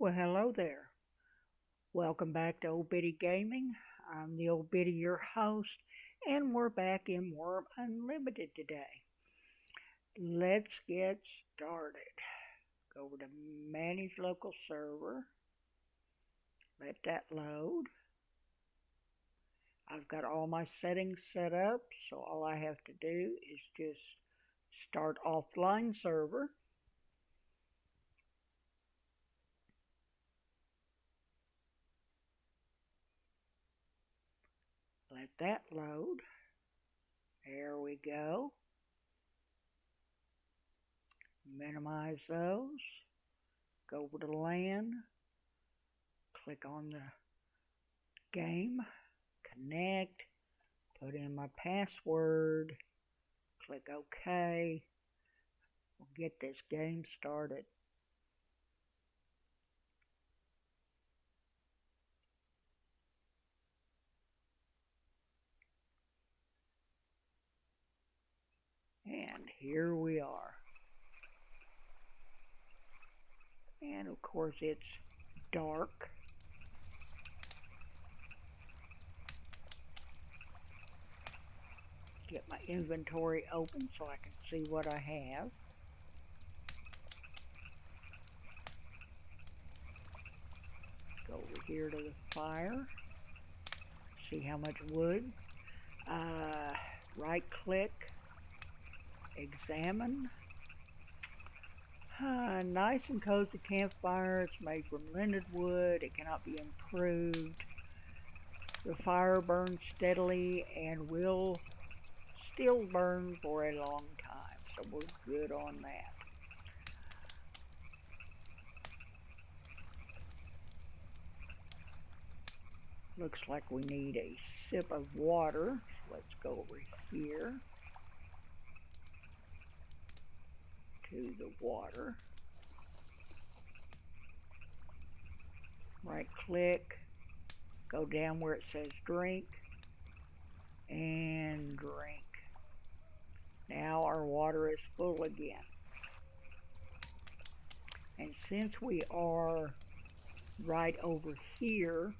Well, hello there. Welcome back to Old Bitty Gaming. I'm the Old Bitty, your host, and we're back in Wurm Unlimited today. Let's get started. Go over to Manage Local Server. Let that load. I've got all my settings set up, so all I have to do is just start offline server. Let that load. There we go. Minimize those. Go over to LAN. Click on the game. Connect. Put in my password. Click OK. We'll get this game started. And here we are. And of course it's dark. Get my inventory open so I can see what I have. Go over here to the fire. See how much wood. Right click. Examine. Nice and cozy campfire. It's made from linden wood. It cannot be improved. The fire burns steadily and will still burn for a long time. So we're good on that. Looks like we need a sip of water. So let's go over here to the water. Right click, go down where it says drink, and drink. Now our water is full again. And since we are right over here,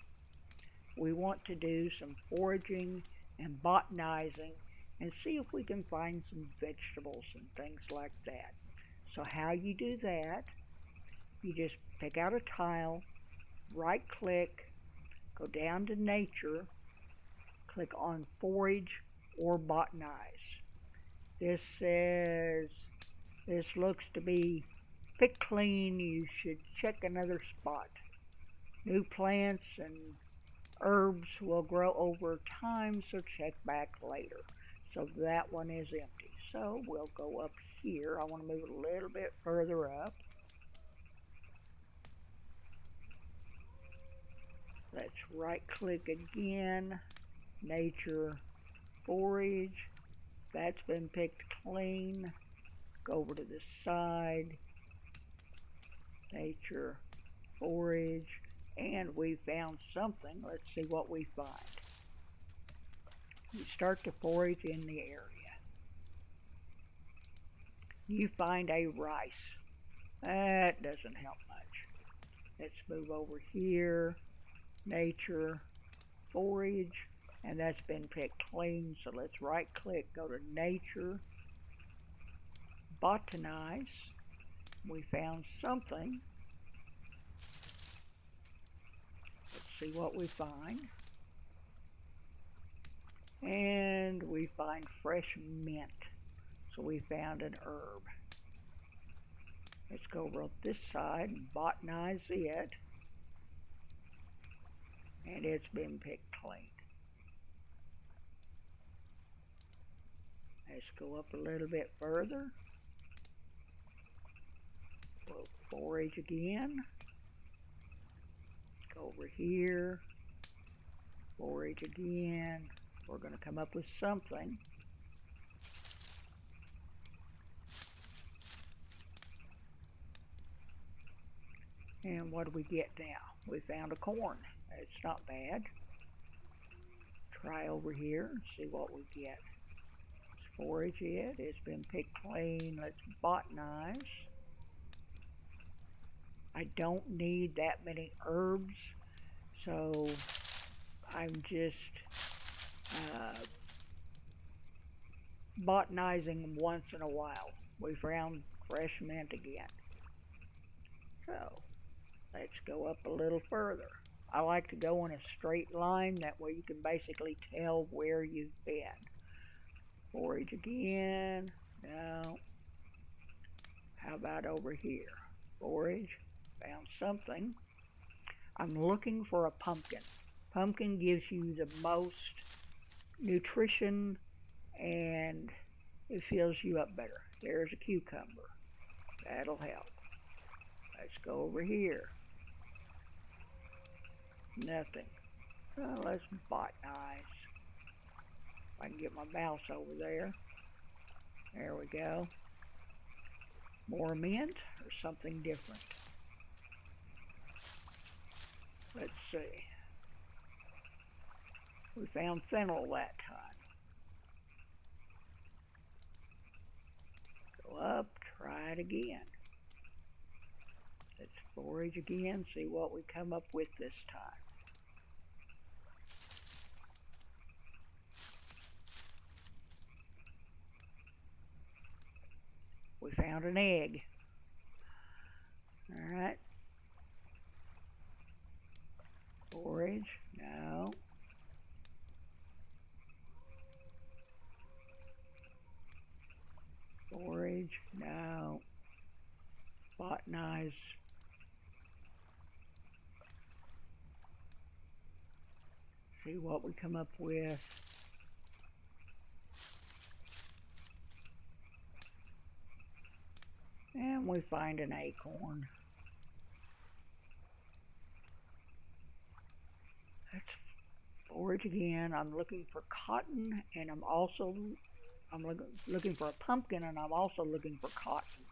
we want to do some foraging and botanizing and see if we can find some vegetables and things like that. So how you do that, you just pick out a tile, right click, go down to nature, click on forage or botanize. This says this looks to be pick clean. You should check another spot. New plants and herbs will grow over time, so check back later. So that one is empty. So we'll go up here. I want to move it a little bit further up. Let's right click again, nature, forage. That's been picked clean. Go over to the side, nature, forage, and we found something. Let's see what we find. You start to forage in the area. You find a rice. That doesn't help much. Let's move over here, nature, forage, and that's been picked clean. So let's right click, go to nature, botanize. We found something. Let's see what we find. And we find fresh mint. So we found an herb. Let's go over this side and botanize it. And it's been picked clean. Let's go up a little bit further. We'll forage again. Go over here. Forage again. We're going to come up with something. And what do we get now? We found a corn. It's not bad. Try over here and see what we get. Let's forage it. It's been picked clean. Let's botanize. I don't need that many herbs, so I'm just uh, botanizing them once in a while. We found fresh mint again. So let's go up a little further. I like to go in a straight line, that way you can basically tell where you've been. Forage again. No. How about over here? Forage. Found something. I'm looking for a pumpkin. Pumpkin gives you the most nutrition and it fills you up better. There's a cucumber. That'll help. Let's go over here. Nothing. So let's botanize. If I can get my mouse over there. There we go. More mint or something different. Let's see. We found fennel that time. Go up, try it again. Let's forage again, see what we come up with this time. We found an egg. Alright. Forage, no. Forage, no. Botanize. See what we come up with. And we find an acorn. Let's forage again. I'm looking for cotton, and I'm looking for a pumpkin, and I'm also looking for cotton.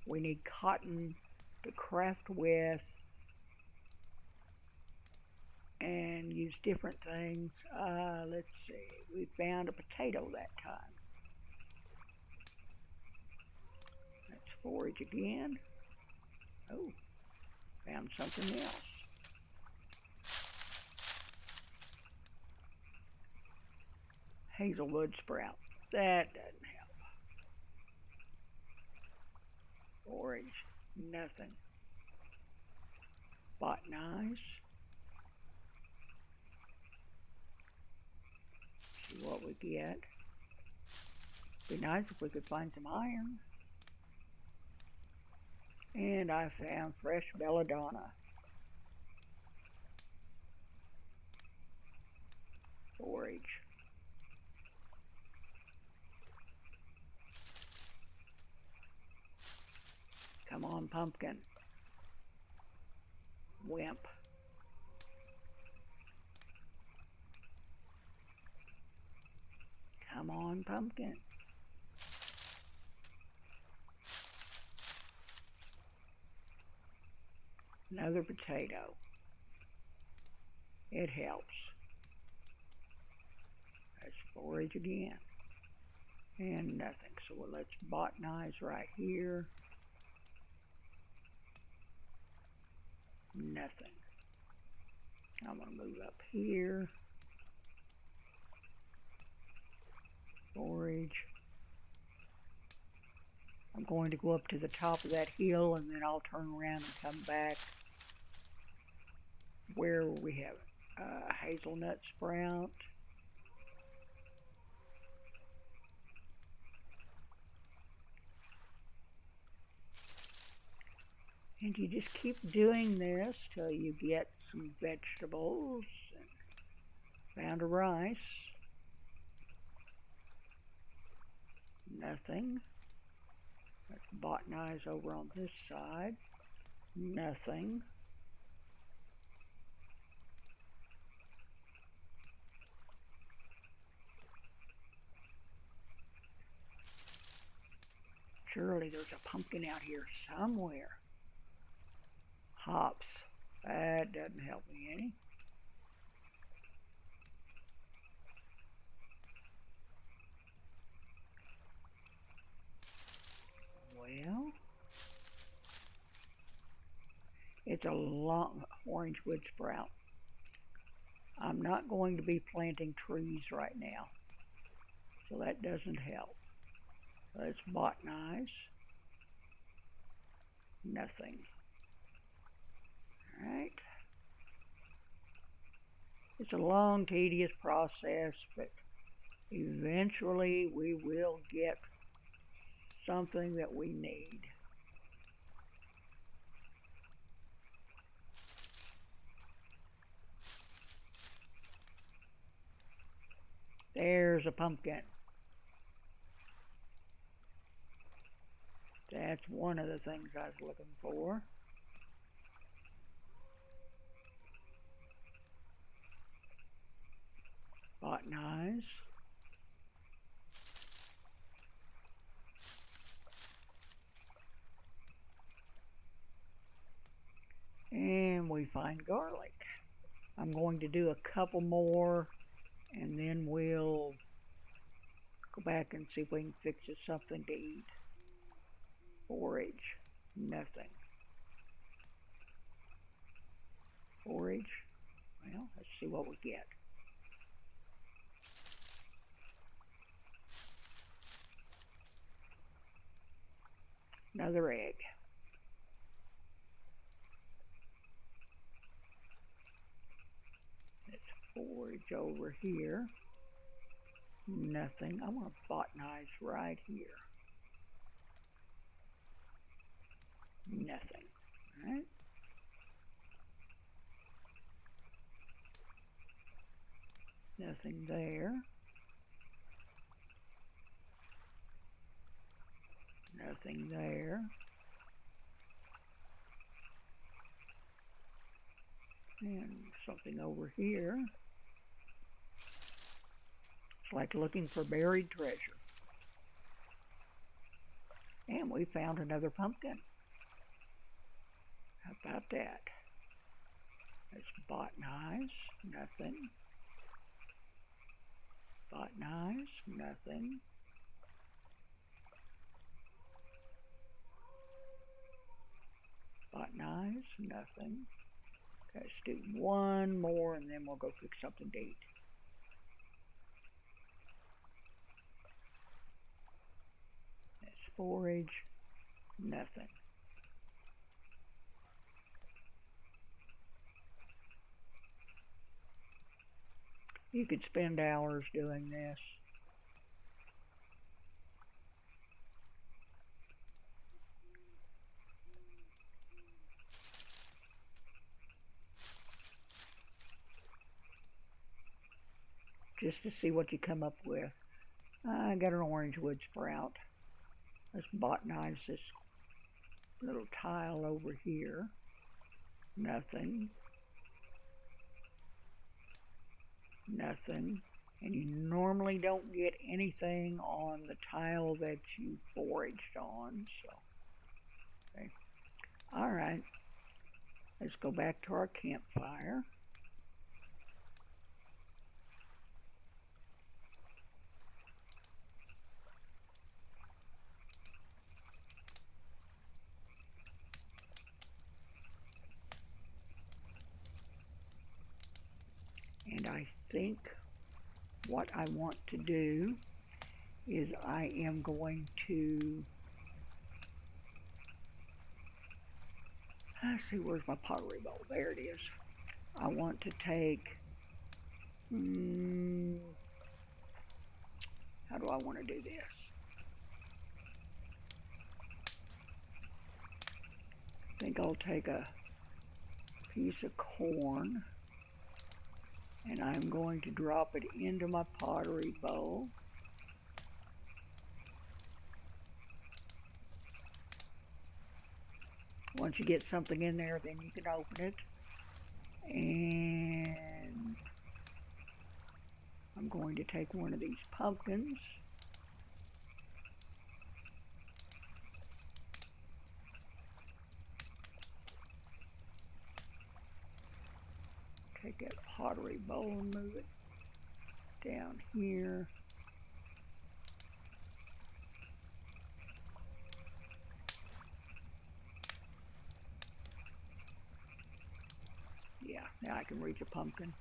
We need cotton to craft with and use different things. Let's see. We found a potato that time. Let's forage again. Oh, found something else. Hazelwood sprout. That doesn't help. Forage. Nothing. Botanize. See what we get. Be nice if we could find some iron. And I found fresh belladonna. Forage. Come on, pumpkin. Wimp. Come on, pumpkin. Another potato. It helps. Let's forage again. And nothing. So let's botanize right here. Nothing. I'm going to move up here. Forage. I'm going to go up to the top of that hill and then I'll turn around and come back where we have hazelnut sprout. And you just keep doing this till you get some vegetables. And found a rice. Nothing. Let's botanize over on this side. Nothing. Surely there's a pumpkin out here somewhere. Hops. That doesn't help me any. Well, It's a long orange wood sprout. I'm not going to be planting trees right now, so that doesn't help. Let's botanize. Nothing. Alright. It's a long, tedious process, but eventually we will get something that we need. There's a pumpkin. That's one of the things I was looking for. Botanize. And we find garlic. I'm going to do a couple more and then we'll go back and see if we can fix us something to eat. Forage. Nothing. Forage. Well, let's see what we get. Another egg. Let's forage over here. Nothing. I want to botanize right here. Nothing. All right. Nothing there. Nothing there. And something over here. It's like looking for buried treasure. And we found another pumpkin. How about that? Let's botanize. Nothing. Botanize. Nothing. Botanize. Nothing. Let's do one more and then we'll go fix something to eat. Let's forage. Nothing. You could spend hours doing this. Just to see what you come up with. I got an orange wood sprout. Let's botanize this little tile over here. Nothing. Nothing. And you normally don't get anything on the tile that you foraged on. So, okay. Alright. Let's go back to our campfire. And I think what I want to do is I am going to, let's see, where's my pottery bowl? There it is. I want to take, how do I want to do this? I think I'll take a piece of corn and I'm going to drop it into my pottery bowl. Once you get something in there, then you can open it. And I'm going to take one of these pumpkins. Take that pottery bowl and move it down here. Yeah, now I can reach a pumpkin.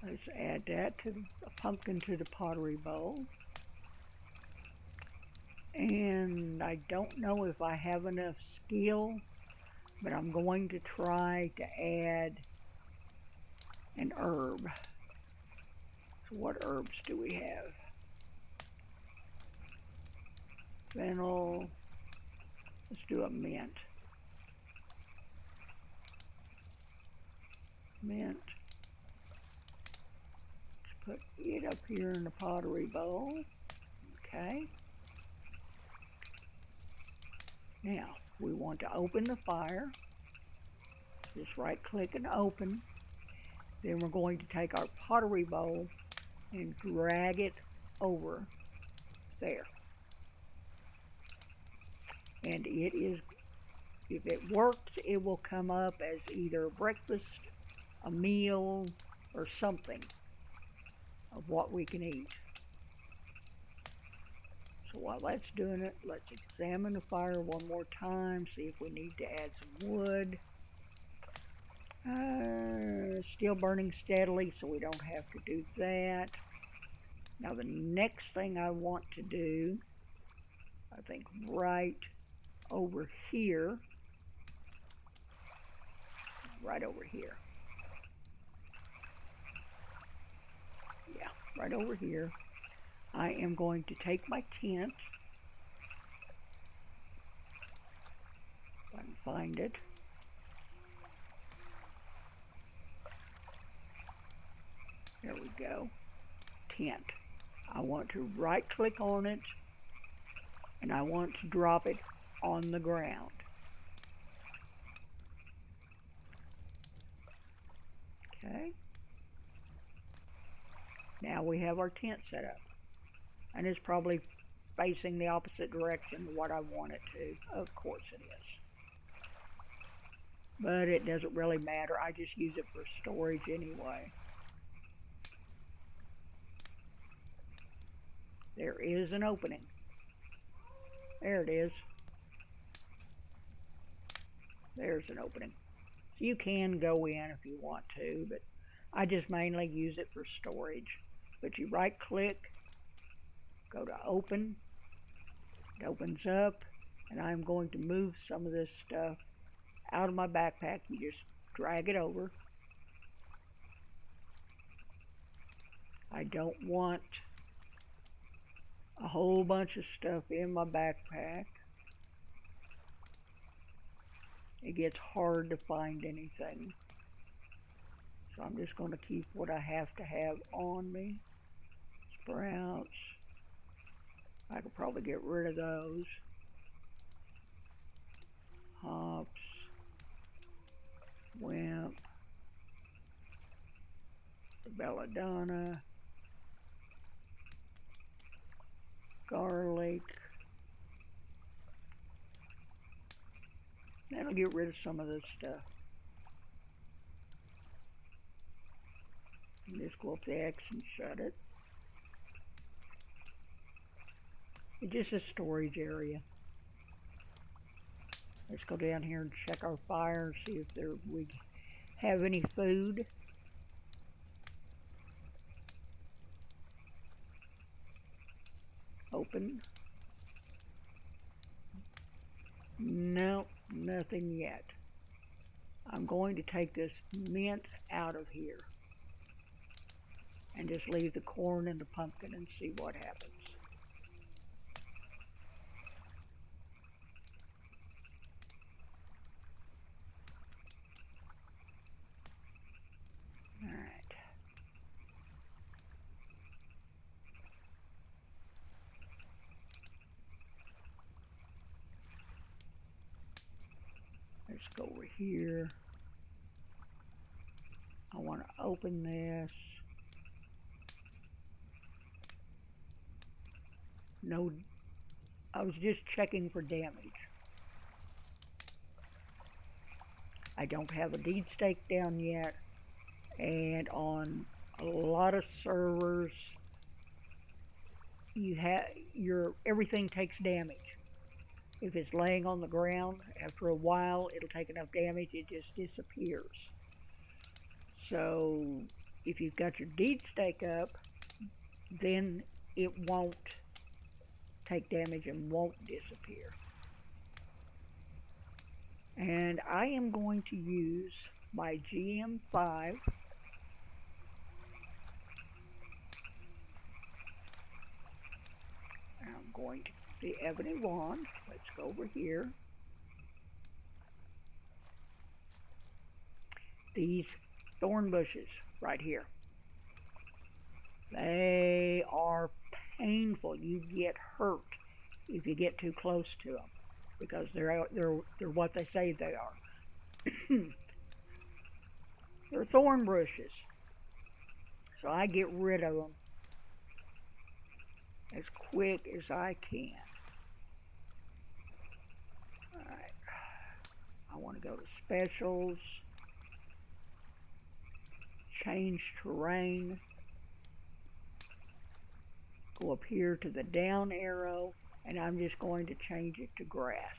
Let's add that to a pumpkin to the pottery bowl. And I don't know if I have enough skill, but I'm going to try to add an herb. So what herbs do we have? Fennel. Let's do a mint. Mint. Let's put it up here in the pottery bowl. Okay. Now, we want to open the fire. Just right click and open. Then we're going to take our pottery bowl and drag it over there. And it is, if it works, it will come up as either breakfast, a meal, or something of what we can eat. So while that's doing it, let's examine the fire one more time, see if we need to add some wood. Still burning steadily, so we don't have to do that. Now the next thing I want to do, I think right over here, yeah, right over here, I am going to take my tent, if I can find it. There we go, tent. I want to right click on it, and I want to drop it on the ground. Okay. Now we have our tent set up, and it's probably facing the opposite direction of what I want it to. Of course it is. But it doesn't really matter. I just use it for storage anyway. There is an opening. There it is. There's an opening. So you can go in if you want to, but I just mainly use it for storage. But you right click, go to open, it opens up, and I'm going to move some of this stuff out of my backpack. You just drag it over. I don't want a whole bunch of stuff in my backpack. It gets hard to find anything. So I'm just going to keep what I have to have on me. Sprouts. I could probably get rid of those. Hops. Wimp. Belladonna. Garlic. That'll get rid of some of this stuff. And just go up the X and shut it. It's just a storage area. Let's go down here and check our fire, see if we have any food. Open. Nope, nothing yet. I'm going to take this mint out of here and just leave the corn and the pumpkin and see what happens. Alright. Let's go over here. I want to open this. No, I was just checking for damage. I don't have a deed stake down yet, and on a lot of servers, everything takes damage. If it's laying on the ground, after a while, it'll take enough damage, it just disappears. So if you've got your deed stake up, then it won't take damage and won't disappear. And I am going to use my GM5. I'm going to the ebony wand. Let's go over here. These thorn bushes right here. They are painful. You get hurt if you get too close to them because they're what they say they are. They're thorn bushes. So I get rid of them as quick as I can. Alright. I want to go to specials. Change terrain. Go up here to the down arrow, and I'm just going to change it to grass.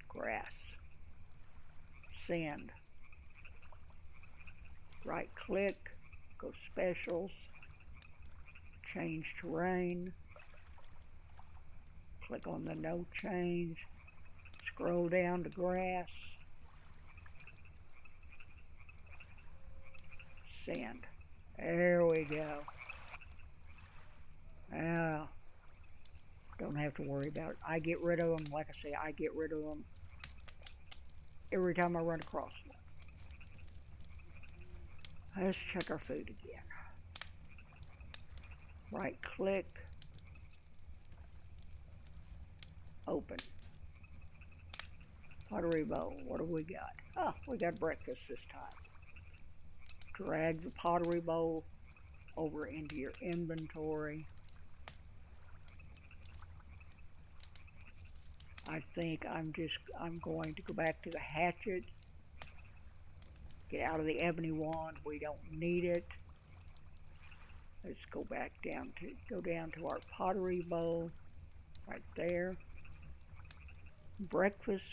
Grass. Send. Right click, go specials, change terrain, click on the no change, scroll down to grass, send. There we go. Now, don't have to worry about it. I get rid of them, like I say, I get rid of them every time I run across one. Let's check our food again. Right click, open. Pottery bowl, what do we got? Oh, we got breakfast this time. Drag the pottery bowl over into your inventory. I think I'm going to go back to the hatchet. Get out of the ebony wand, we don't need it. Let's go back down to our pottery bowl, right there. Breakfast,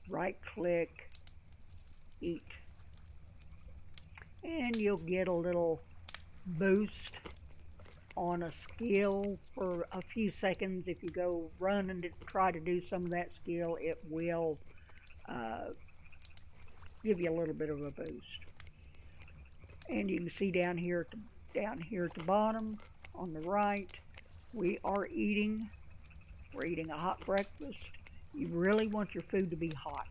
right click, eat. And you'll get a little boost on a skill for a few seconds. If you go run and try to do some of that skill, it will give you a little bit of a boost. And you can see down here at the bottom on the right, we are eating. We're eating a hot breakfast. You really want your food to be hot.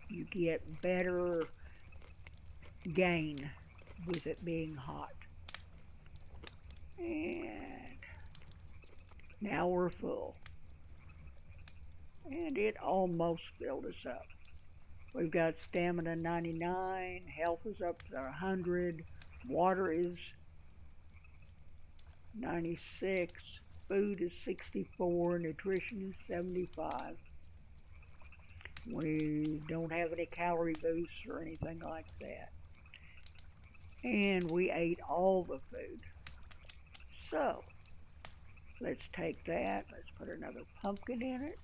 You get better gain with it being hot. And now we're full. And it almost filled us up. We've got stamina 99, health is up to 100, water is 96, food is 64, nutrition is 75. We don't have any calorie boosts or anything like that. And we ate all the food. So, let's take that, let's put another pumpkin in it.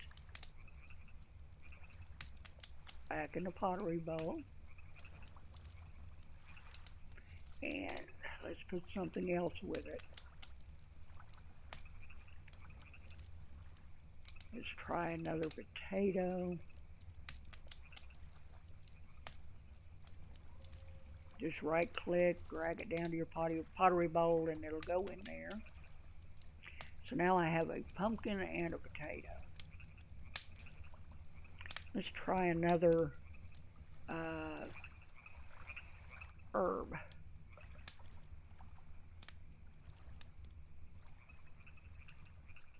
Back in the pottery bowl. And let's put something else with it. Let's try another potato. Just right click, drag it down to your pottery bowl, and it'll go in there. So now I have a pumpkin and a potato. Let's try another herb.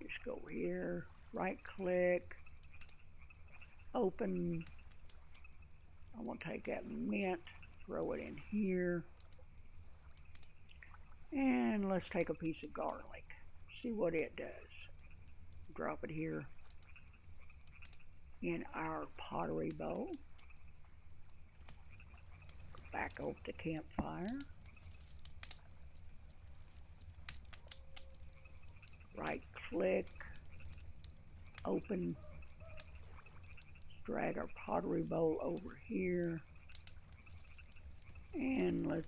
Just go here, right click, open. I'm going to take that mint, throw it in here. And let's take a piece of garlic, see what it does. Drop it here in our pottery bowl. Back over to campfire. Right click, open, drag our pottery bowl over here, and let's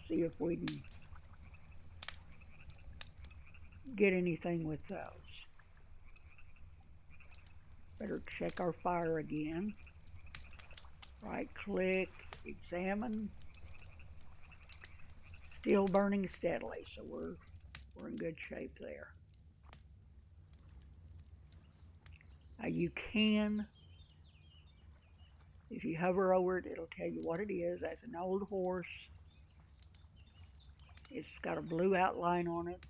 see if we can get anything with those. Better check our fire again. Right click, examine. Still burning steadily, so we're in good shape there. Now you can, if you hover over it, it'll tell you what it is. That's an old horse. It's got a blue outline on it.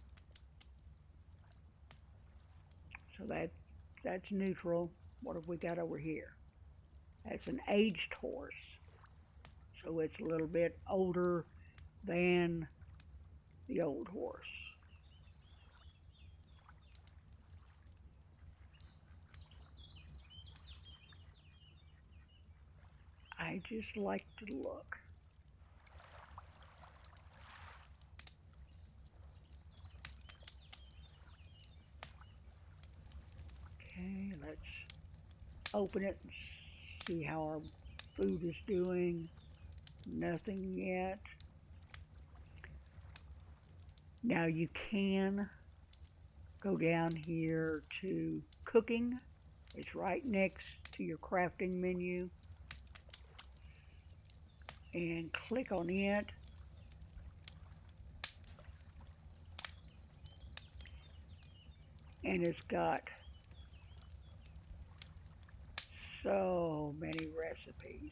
So that's neutral. What have we got over here? That's an aged horse. So it's a little bit older than the old horse. I just like to look. Okay, let's open it and see how our food is doing. Nothing yet. Now you can go down here to cooking. It's right next to your crafting menu. And click on it. And it's got so many recipes.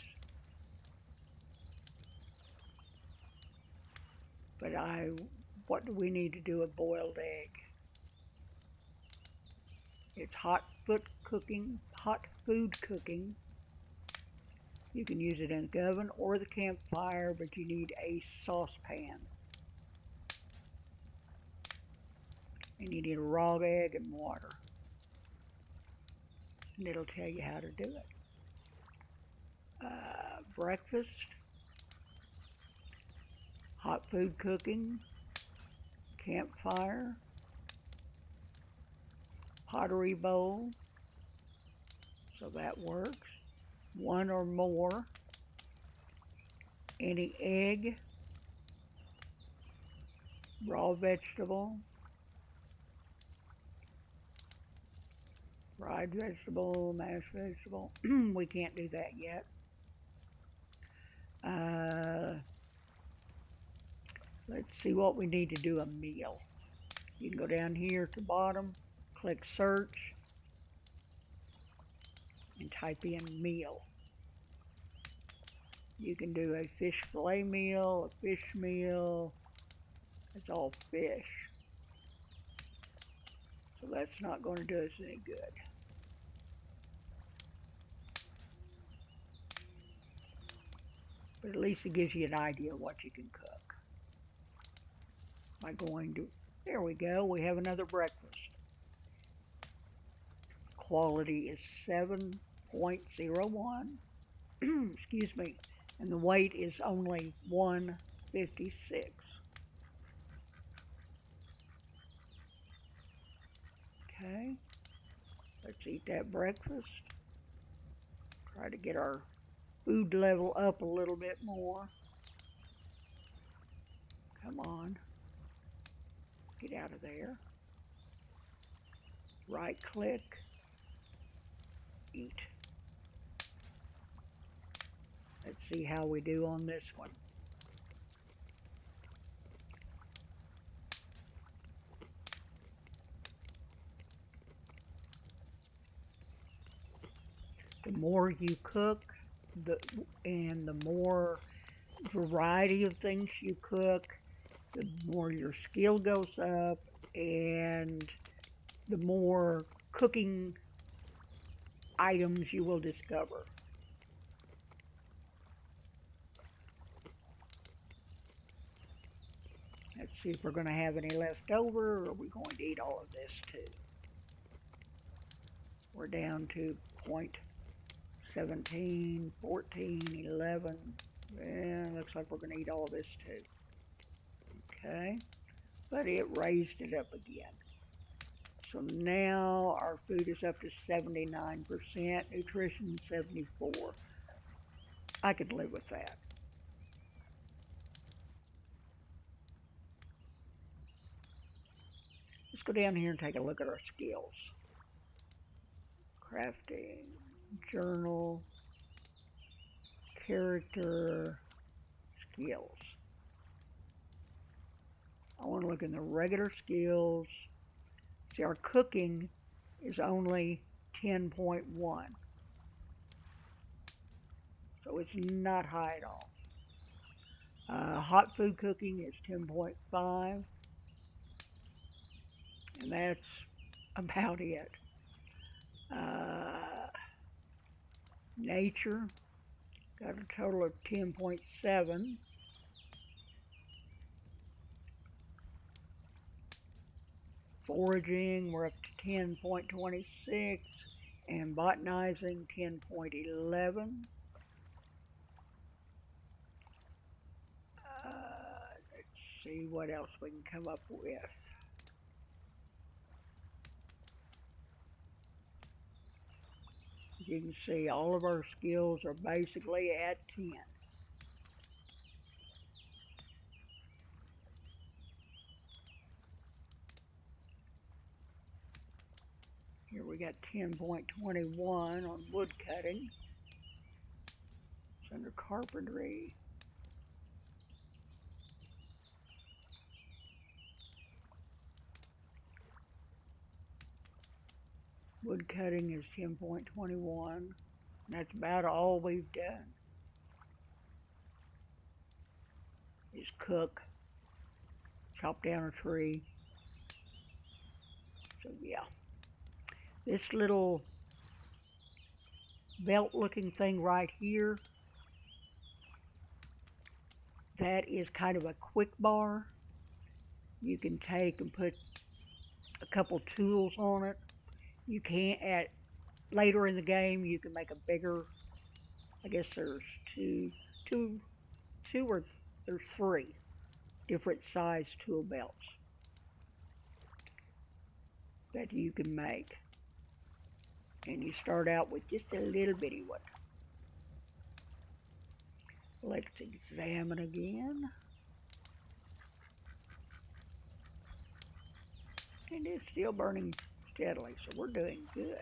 But what do we need to do a boiled egg? It's hot food cooking. You can use it in the oven or the campfire, but you need a saucepan. And you need a raw egg and water. And it'll tell you how to do it. Breakfast, hot food cooking, campfire, pottery bowl, so that works. One or more, any egg, raw vegetable, fried vegetable, mashed vegetable. We can't do that yet. Let's see what we need to do a meal. You can go down here to bottom, click search, and type in meal. You can do a fish fillet meal, a fish meal. It's all fish. So that's not going to do us any good. But at least it gives you an idea of what you can cook. By going to, there we go, we have another breakfast. Quality is 7.01. Excuse me. And the weight is only 156. Okay. Let's eat that breakfast. Try to get our food level up a little bit more. Come on. Get out of there. Right click. Eat. Let's see how we do on this one. The more you cook, and the more variety of things you cook, the more your skill goes up, and the more cooking items you will discover. Let's see if we're going to have any left over, or are we going to eat all of this too? We're down to point 17, 14, 11. Yeah, looks like we're going to eat all of this too. Okay, but it raised it up again. So now our food is up to 79%, nutrition 74. I could live with that. Let's go down here and take a look at our skills. Crafting, journal, character, skills. I want to look in the regular skills. See, our cooking is only 10.1, so it's not high at all. Hot food cooking is 10.5, and that's about it. Uh, nature got a total of 10.7. Foraging, we're up to 10.26, and botanizing 10.11. Let's see what else we can come up with. You can see all of our skills are basically at 10. Here we got 10.21 on wood cutting. It's under carpentry. Wood cutting is 10.21. That's about all we've done. Is cook, chop down a tree. So yeah. This little belt looking thing right here, that is kind of a quick bar. You can take and put a couple tools on it. You can at later in the game you can make a bigger. I guess there's two, two or there's three different size tool belts that you can make, and you start out with just a little bitty one. Let's examine again, and it's still burning steadily, so we're doing good.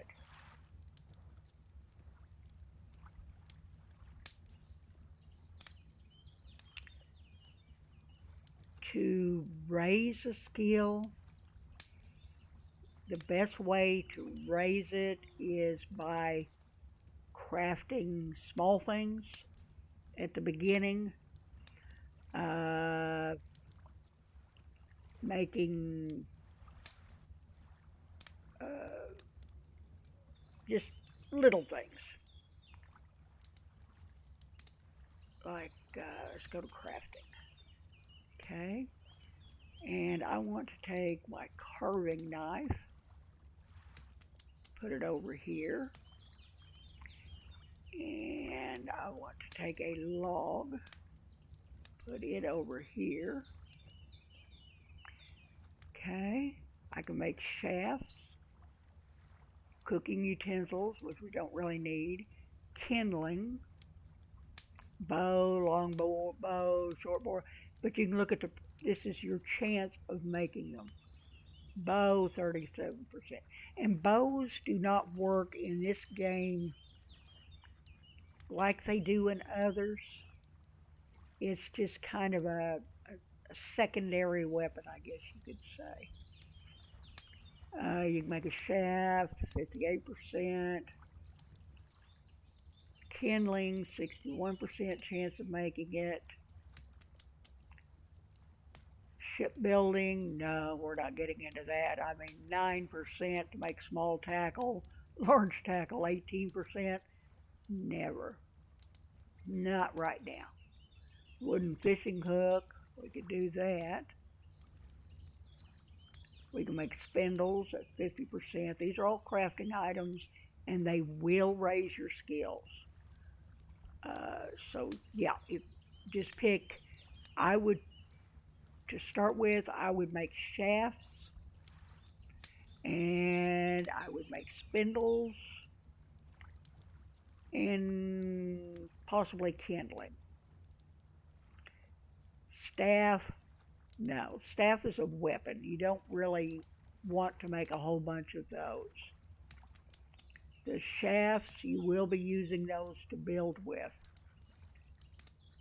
To raise a skill, the best way to raise it is by crafting small things at the beginning, uh, making just little things. Like, let's go to crafting. Okay. And I want to take my carving knife, put it over here. And I want to take a log, put it over here. Okay. I can make shafts, cooking utensils, which we don't really need, kindling, bow, long bow, short bow. But you can look at this is your chance of making them. Bow, 37%. And bows do not work in this game like they do in others. It's just kind of a secondary weapon, I guess you could say. You can make a shaft, 58%. Kindling, 61% chance of making it. Shipbuilding, no, we're not getting into that. I mean, 9% to make small tackle, large tackle, 18%. Never. Not right now. Wooden fishing hook, we could do that. We can make spindles at 50%. These are all crafting items, and they will raise your skills. So yeah, just pick. I would, to start with, I would make shafts And I would make spindles and possibly kindling. Staff, no. Staff is a weapon. You don't really want to make a whole bunch of those. The shafts, you will be using those to build with.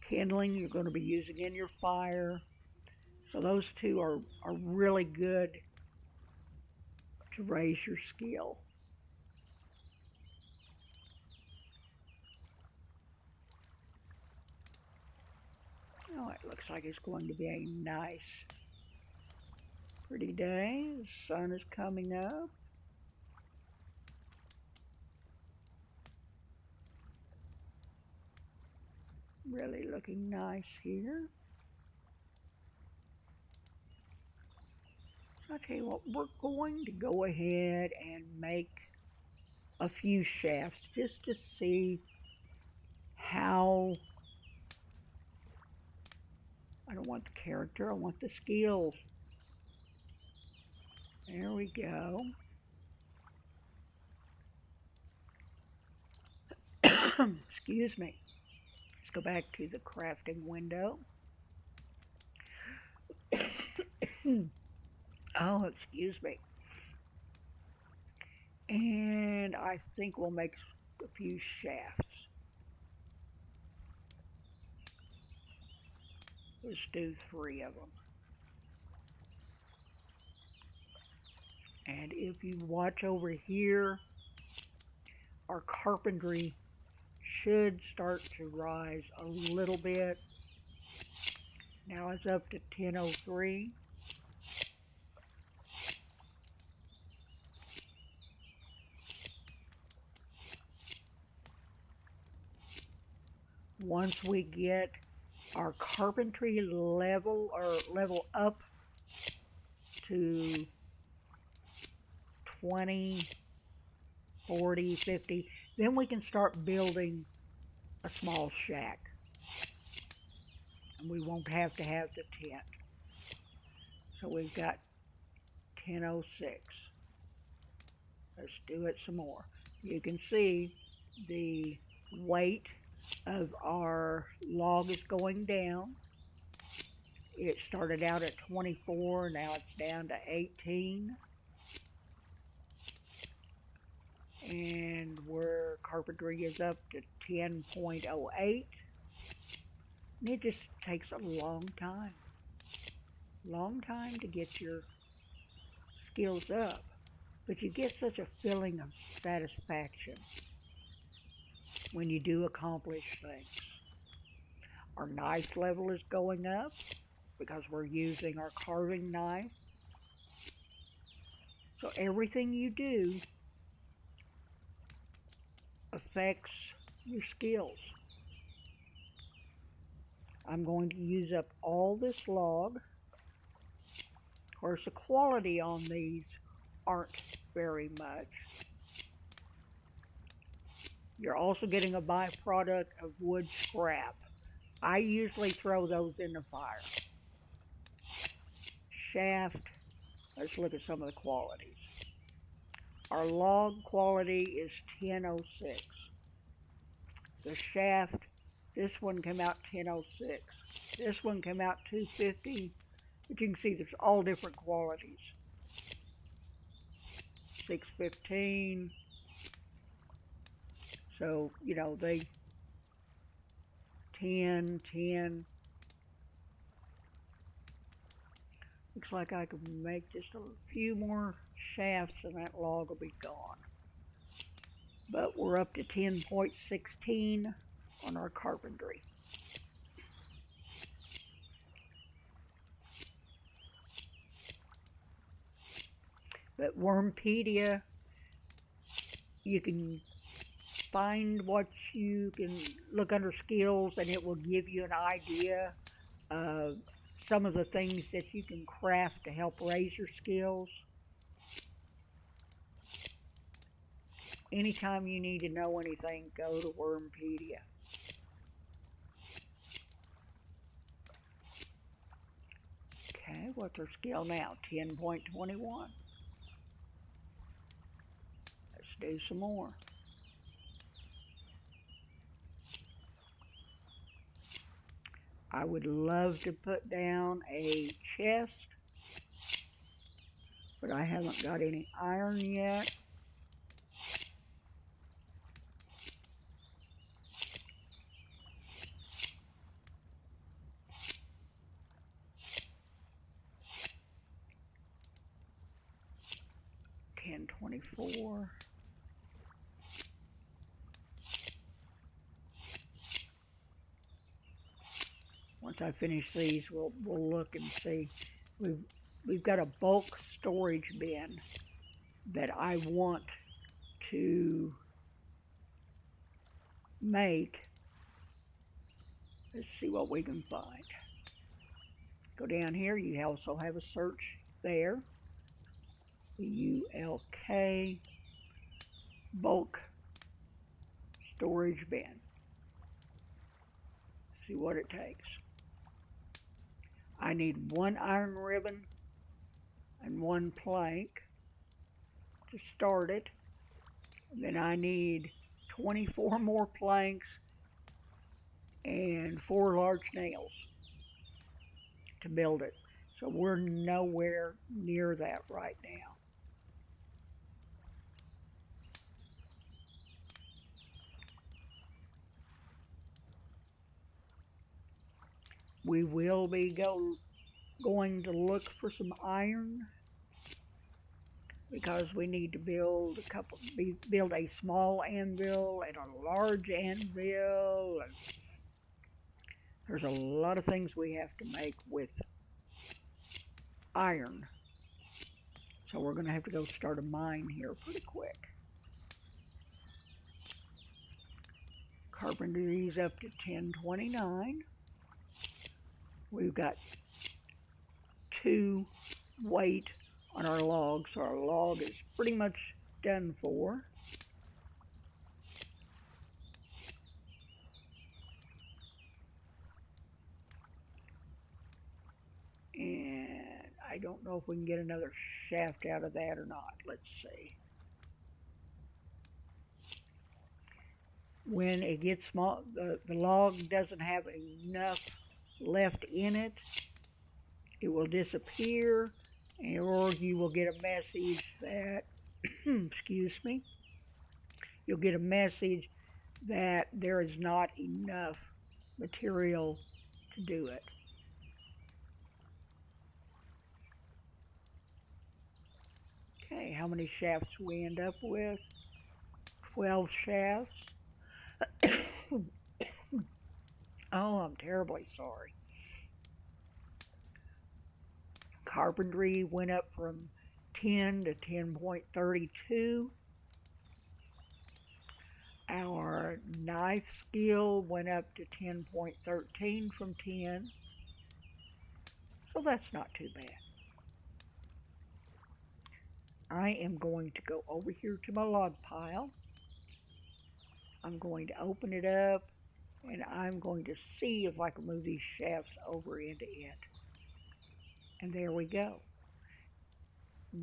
Kindling, you're going to be using in your fire. So those two are really good to raise your skill. Oh, it looks like it's going to be a nice, pretty day. The sun is coming up. Really looking nice here. So I'll tell you what, we're going to go ahead and make a few shafts just to see how, I don't want the character, I want the skills. There we go. Excuse me. Let's go back to the crafting window. Oh, excuse me. And I think we'll make a few shafts. Let's do 3 of them. And if you watch over here, our carpentry should start to rise a little bit. Now it's up to 10:03. Once we get our carpentry level or level up to 20, 40, 50, then we can start building a small shack. And we won't have to have the tent. So we've got 10:06. Let's do it some more. You can see the weight of our log is going down. It started out at 24, now it's down to 18. And where carpentry is up to 10.08. And it just takes a long time. Long time to get your skills up. But you get such a feeling of satisfaction when you do accomplish things. Our knife level is going up because we're using our carving knife. So everything you do affects your skills. I'm going to use up all this log. Of course, the quality on these aren't very much. You're also getting a byproduct of wood scrap. I usually throw those in the fire. Shaft, let's look at some of the qualities. Our log quality is 10:06. The shaft, this one came out 10:06. This one came out 2:50. But you can see there's all different qualities. 6:15. So, they 10, 10. Looks like I could make just a few more shafts and that log will be gone. But we're up to 10.16 on our carpentry. But Wurmpedia, you can find what you can look under skills and it will give you an idea of some of the things that you can craft to help raise your skills. Anytime you need to know anything, go to Wurmpedia. Okay, what's our skill now? 10.21. do some more. I would love to put down a chest, but I haven't got any iron yet. $10.24. Once I finish these, we'll look and see. We've got a bulk storage bin that I want to make. Let's see what we can find. Go down here. You also have a search there. ULK bulk storage bin. See what it takes. I need one iron ribbon and one plank to start it. Then I need 24 more planks and 4 large nails to build it. So we're nowhere near that right now. We will be going to look for some iron because we need to build a small anvil and a large anvil. And there's a lot of things we have to make with iron. So we're going to have to go start a mine here pretty quick. Carpentry's up to 1029. We've got 2 weight on our log, so our log is pretty much done for. And I don't know if we can get another shaft out of that or not. Let's see. When it gets small, the log doesn't have enough left in it, it will disappear, or you will get a message that, excuse me, you'll get a message that there is not enough material to do it. Okay, how many shafts we end up with? 12 shafts. Oh, I'm terribly sorry. Carpentry went up from 10 to 10.32. Our knife skill went up to 10.13 from 10. So that's not too bad. I am going to go over here to my log pile. I'm going to open it up and I'm going to see if I can move these shafts over into it. And there we go.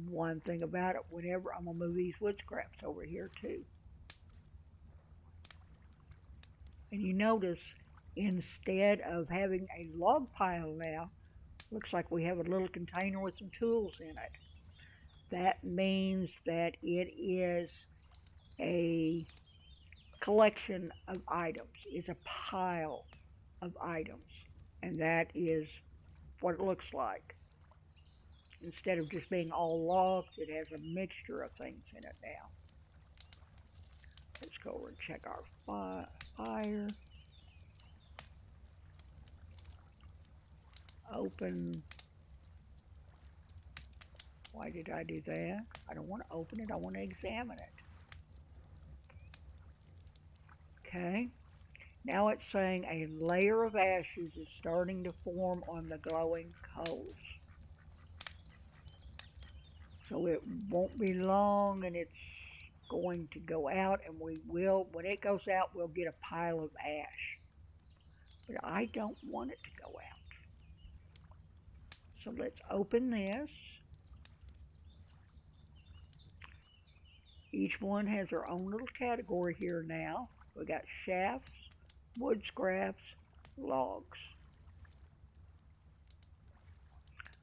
One thing about it, whenever I'm going to move these wood scraps over here too. And you notice, instead of having a log pile now, looks like we have a little container with some tools in it. That means that it is a collection of items. It's a pile of items. And that is what it looks like. Instead of just being all logs, it has a mixture of things in it now. Let's go over and check our fire. Open. Why did I do that? I don't want to open it, I want to examine it. Okay, now it's saying a layer of ashes is starting to form on the glowing coals. So it won't be long and it's going to go out, and we will, when it goes out, we'll get a pile of ash. But I don't want it to go out. So let's open this. Each one has their own little category here now. We got shafts, wood scraps, logs.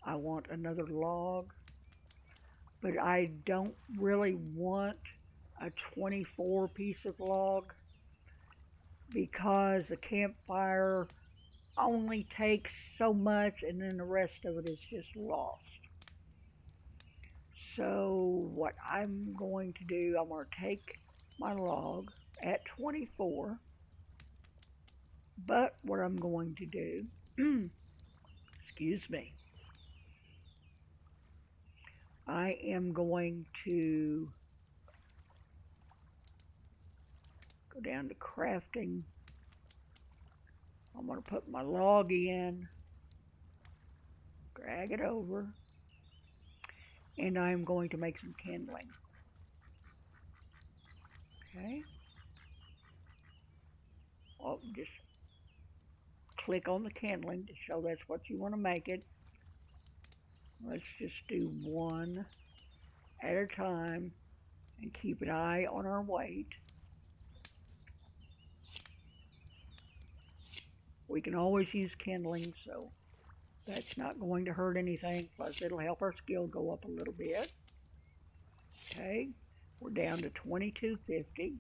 I want another log, but I don't really want a 24 piece of log because the campfire only takes so much and then the rest of it is just lost. So what I'm going to do, I'm going to take my log at 24, but what I'm going to do, excuse me, I am going to go down to crafting. I'm going to put my log in, drag it over, and I'm going to make some kindling. Okay. I'll just click on the kindling to show that's what you want to make it. Let's just do one at a time and keep an eye on our weight. We can always use kindling, so that's not going to hurt anything, plus it'll help our skill go up a little bit. Okay, we're down to 2250.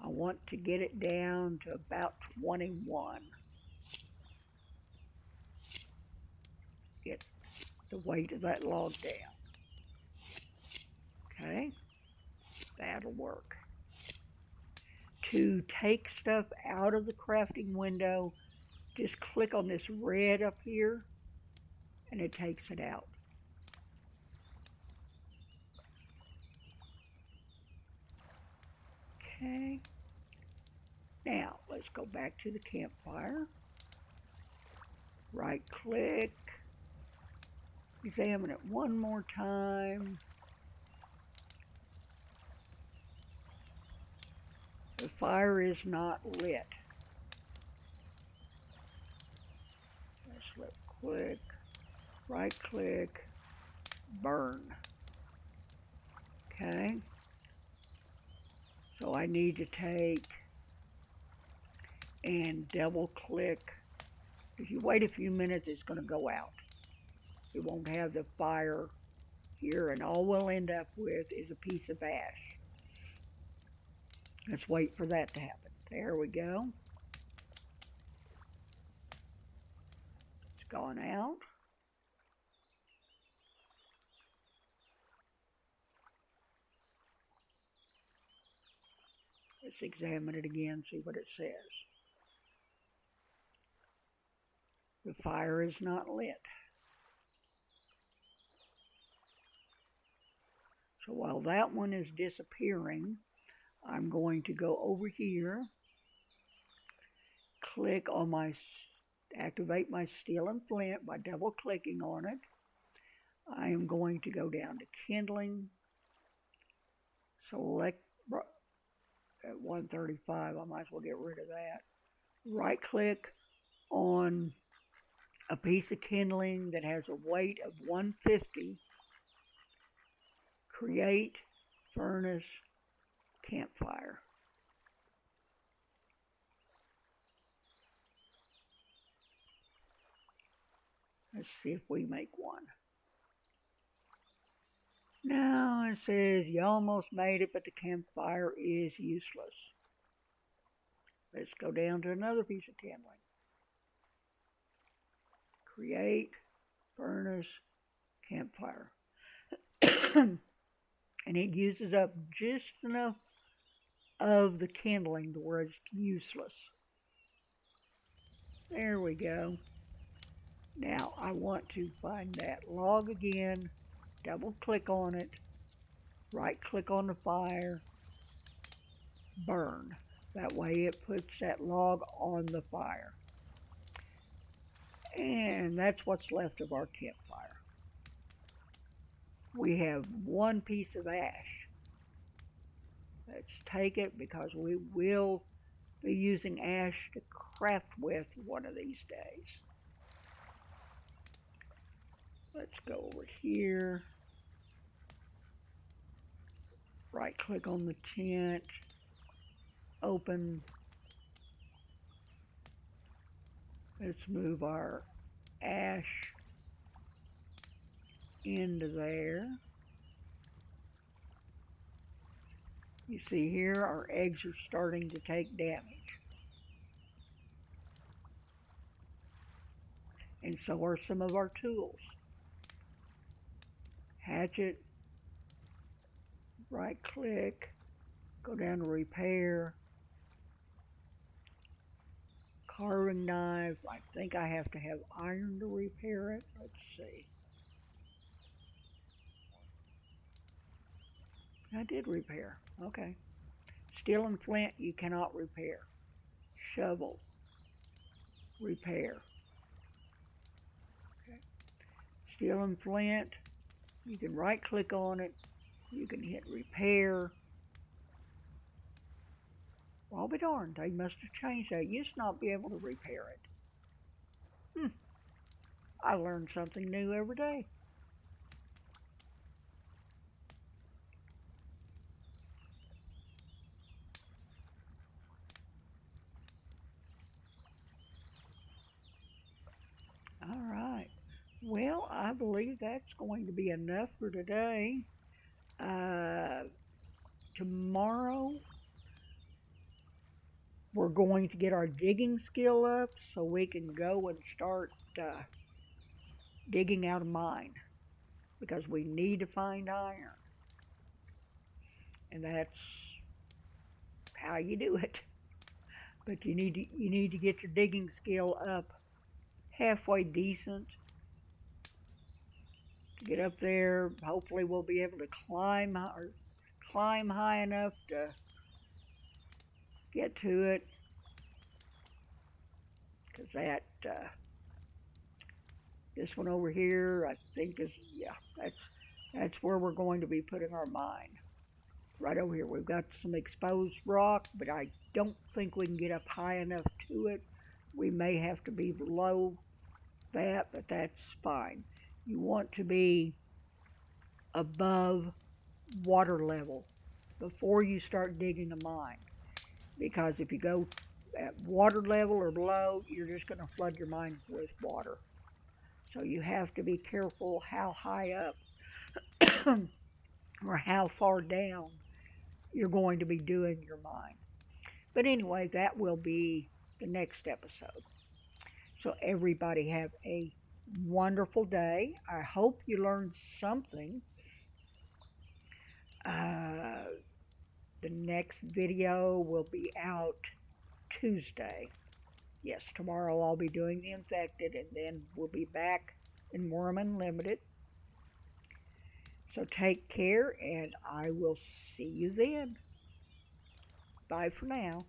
I want to get it down to about 21. Get the weight of that log down. Okay, that'll work. To take stuff out of the crafting window, just click on this red up here and it takes it out. Okay, now let's go back to the campfire. Right click, examine it one more time. The fire is not lit. Let's left click, right click, burn. Okay, so I need to take and double click. If you wait a few minutes, it's going to go out. It won't have the fire here, and all we'll end up with is a piece of ash. Let's wait for that to happen. There we go. It's gone out. Let's examine it again, see what it says. The fire is not lit. So while that one is disappearing, I'm going to go over here, click on activate my steel and flint by double clicking on it. I am going to go down to kindling, select at 135, I might as well get rid of that. Right click on a piece of kindling that has a weight of 150, create furnace campfire. Let's see if we make one. Now it says you almost made it, but the campfire is useless. Let's go down to another piece of kindling. Create furnace campfire. And it uses up just enough of the kindling to where it's useless. There we go. Now I want to find that log again, double click on it, right click on the fire, burn. That way it puts that log on the fire. And that's what's left of our campfire. We have one piece of ash. Let's take it because we will be using ash to craft with one of these days. Let's go over here. Right click on the tent, open. Let's move our ash into there. You see here our eggs are starting to take damage. And so are some of our tools. Hatchet, right click, go down to repair, carving knife. I think I have to have iron to repair it. Let's see. I did repair. Okay. Steel and flint you cannot repair. Shovel, repair. Okay. Steel and flint, you can right click on it. You can hit repair. Well, I'll be darned, they must have changed that. You used to not be able to repair it. I learn something new every day. All right. Well, I believe that's going to be enough for today. Uh, Tomorrow, we're going to get our digging skill up so we can go and start digging out a mine because we need to find iron. And that's how you do it. But you need to get your digging skill up halfway decent to get up there. Hopefully, we'll be able to climb high enough to get to it. Because this one over here, I think is yeah, that's where we're going to be putting our mine. Right over here, we've got some exposed rock, but I don't think we can get up high enough to it. We may have to be below that, but that's fine. You want to be above water level before you start digging a mine. Because if you go at water level or below, you're just going to flood your mine with water. So you have to be careful how high up or how far down you're going to be doing your mine. But anyway, that will be the next episode. So everybody have a wonderful day. I hope you learned something. Uh, the next video will be out Tuesday. Yes, tomorrow I'll be doing the infected, and then we'll be back in Wurm Unlimited. So take care, and I will see you then. Bye for now.